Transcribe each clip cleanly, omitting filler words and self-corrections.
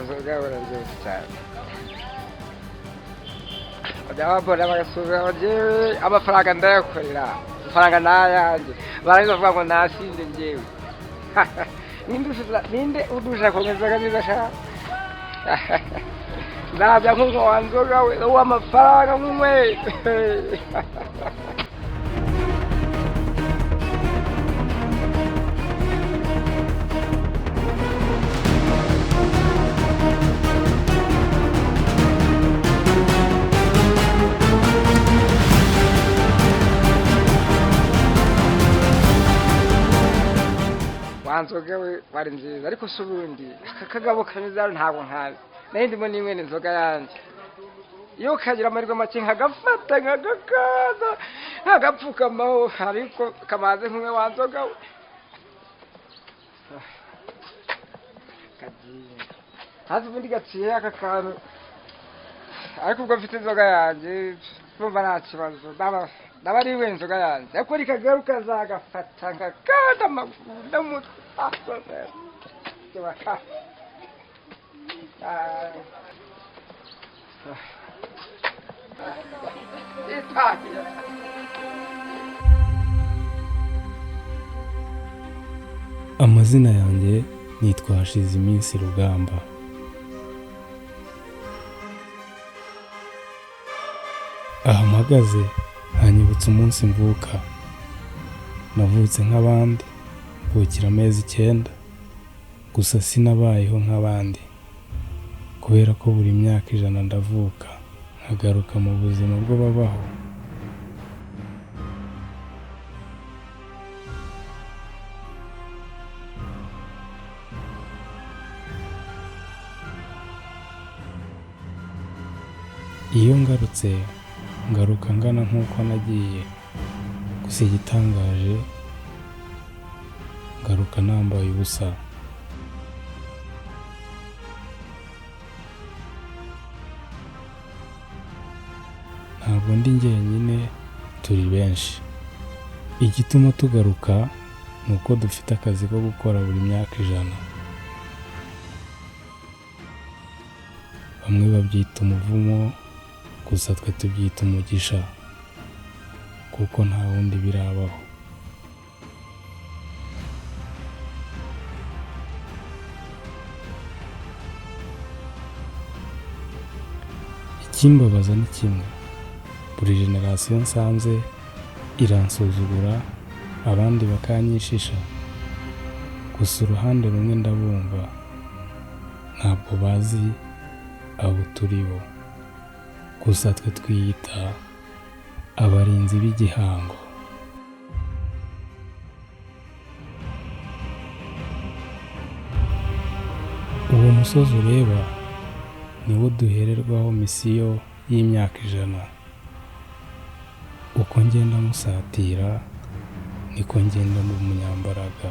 nzoga bararyoshye cyane bajya babona bagasubira njyewe amafaranga ndayakorera amafaranga nayanjye barangiza bavuga ngo nasinze njyewe ninde udusha komeza neza sha nabya nkuko wanzoga we uw'amafaranga nk'umwe wanzoga we bari nziza ariko si ubundi aka kagabo kameze ntabwo nkazi nayo ndimo n'imwe n'inzoga yanjye iyo kagira amahirwe make nkagafata nkagakaza nkagapfukamaho ariko kamaze nk'umwe wanzoga we kagiye hazi ubundi gaciye aka kantu ariko ubwo mfite inzoga yanjye numva nta kibazo ndaba ari we inzoga yanjye ariko rikagaruka azagafata nkakanda amaguru n'umutwe amazina yanjye nitwa Hashize iminsi rugamba. Aha mpagaze hanyibutsa umunsi mvuka. Navutse nk'abandi mvukira amezi 9 gusa sinabayeho nk'abandi kubera ko buri myaka 100 ndavuka nkagaruka mu buzima bwo babaho. Iyo ngarutse ngaruka ngana nk'uko nagiye, gusa igitangaje ngaruka nambaye ubusa. Ntabwo ndi njyenyine, turi benshi. Igituma tugaruka ni uko dufite akazi ko gukora buri myaka 100. Bamwe babyita umuvumo, gusa twe tubyita umugisha kuko nta wundi birabaho. Ikimbabaza ni kimwe, buri generasiyo nsanze iransuzugura abandi bakanyishisha, gusa uruhande rumwe ndabumva, ntabwo bazi abo turi bo. Gusa twe twiyita abarinzi b'igihango. Uwo musozi ureba niwo duhererwaho misiyo y'imyaka 100. Uko ngenda musatira niko ngenda mu munyambaraga.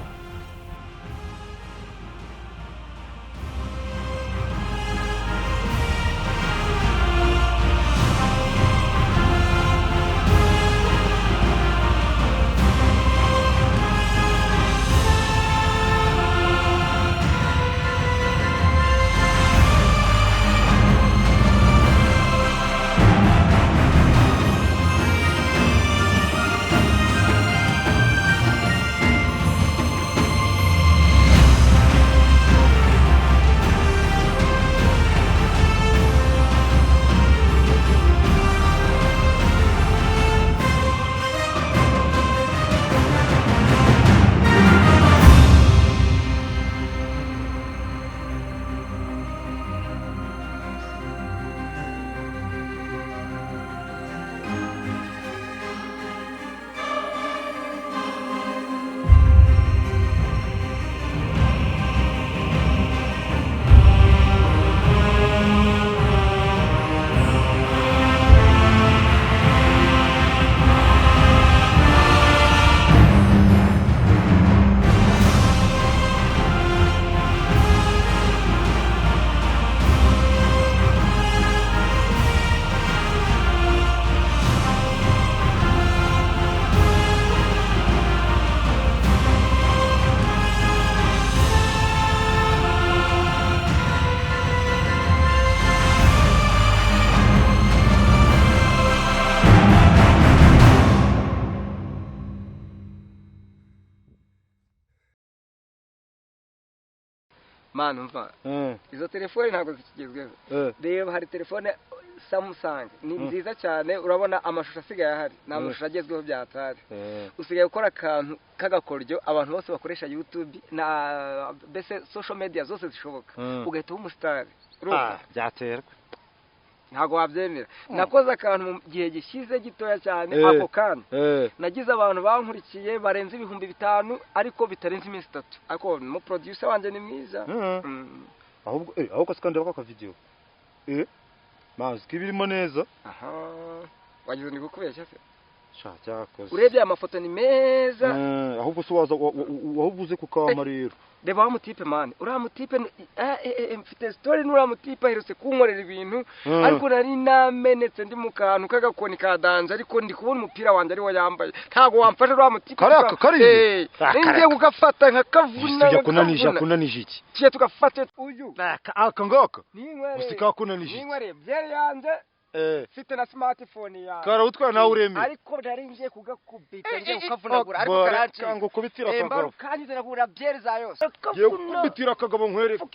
manu mva izo telefone ntabwo zikigezweho reba hari telefone Samsung ni nziza cyane urabona amashusho asigaye ahari nta mashusho agezweho byatari usigaye gukora akantu kagakoryo abantu bose bakoresha YouTube na bese social media zose zishoboka ugahita umusitari byaterwa ntago wabyemera nakoze akantu mu gihe gishize gitoya cyane ako kandi nagize abantu bankurikiye barenze 5,000 ariko bitarenze iminsi 3 ariko mu producer wanje ni mwiza ahubwo sikandi baka video mazi kibirimo neza wagize ndi gukubeshya se sha cyakoze urebye amafoto ni meza ahubwo se waza wahubuze kukama rero reba wa mutipe man ura mutipe mfite story nura mutipe aherutse kunkorera ibintu ariko nari namenetse ndi mu kantu kagakoni kadanje ariko ndi kubona umupira wanje ari wo yambaye ntago wamfashe ura mutipe ngiye kugafata nka kavuna tujya kunanije iki tiye tugafata uyu aka ngaka ninkwere usika kunanije ninkwere byere yanje fite na smartphone ya kara utwa nawe ureme ariko ndaringiye kugakubita ngiye ukavunagura ariko karanci kango kubitira akagabo kanyize nagura byere za yose kubitira akagabo nkwereke